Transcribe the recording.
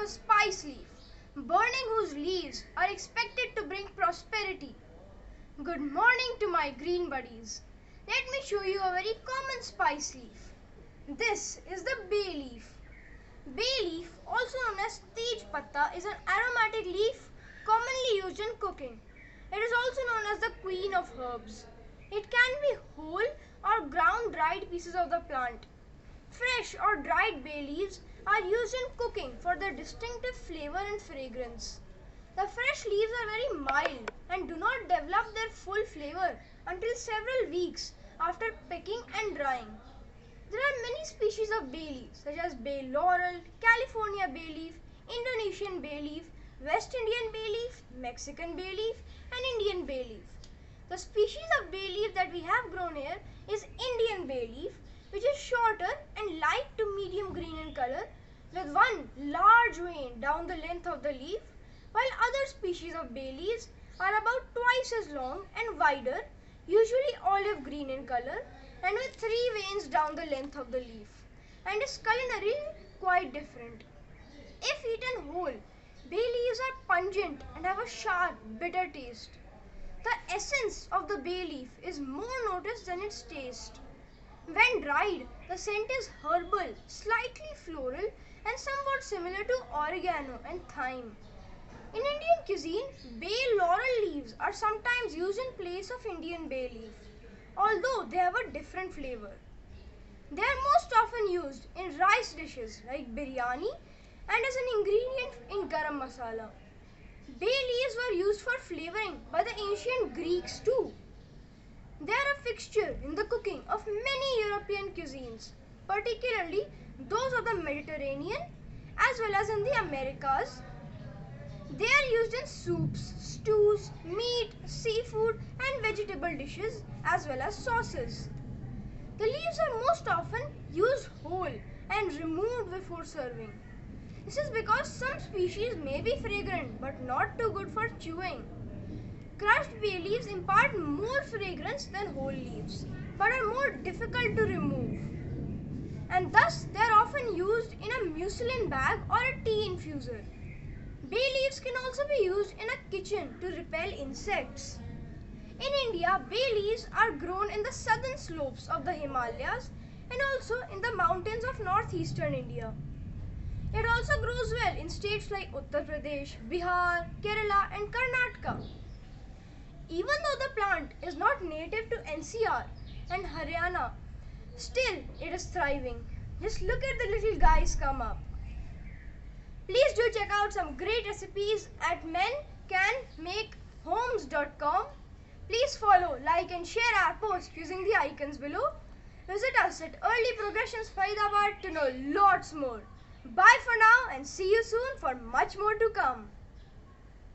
a spice leaf, burning whose leaves are expected to bring prosperity. Good morning to my green buddies. Let me show you a very common spice leaf. This is the bay leaf. Bay leaf, also known as Tejpatta, is an aromatic leaf commonly used in cooking. It is also known as the queen of herbs. It can be whole or ground dried pieces of the plant. Fresh or dried bay leaves are used in cooking for their distinctive flavor and fragrance. The fresh leaves are very mild and do not develop their full flavor until several weeks after picking and drying. There are many species of bay leaves such as bay laurel, California bay leaf, Indonesian bay leaf, West Indian bay leaf, Mexican bay leaf and Indian bay leaf. The species of bay leaf that we have grown here is Indian bay leaf, which is shorter and light to medium green in color with one large vein down the length of the leaf, while other species of bay leaves are about twice as long and wider, usually olive green in color and with 3 veins down the length of the leaf, and is culinarily quite different. If eaten whole, bay leaves are pungent and have a sharp, bitter taste. The essence of the bay leaf is more noticed than its taste. When dried, the scent is herbal, slightly floral and somewhat similar to oregano and thyme. In Indian cuisine, bay laurel leaves are sometimes used in place of Indian bay leaf, although they have a different flavor. They are most often used in rice dishes like biryani and as an ingredient in garam masala. Bay leaves were used for flavoring by the ancient Greeks too. They are a fixture in the cooking of many European cuisines, particularly those of the Mediterranean as well as in the Americas. They are used in soups, stews, meat, seafood and vegetable dishes as well as sauces. The leaves are most often used whole and removed before serving. This is because some species may be fragrant but not too good for chewing. Crushed bay leaves impart more fragrance than whole leaves, but are more difficult to remove. And thus, they are often used in a mucilin bag or a tea infuser. Bay leaves can also be used in a kitchen to repel insects. In India, bay leaves are grown in the southern slopes of the Himalayas and also in the mountains of northeastern India. It also grows well in states like Uttar Pradesh, Bihar, Kerala and Karnataka. Even though the plant is not native to NCR and Haryana, still it is thriving. Just look at the little guys come up. Please do check out some great recipes at mencanmakehomes.com. Please follow, like and share our posts using the icons below. Visit us at Early Progressions Faridabad to know lots more. Bye for now and see you soon for much more to come.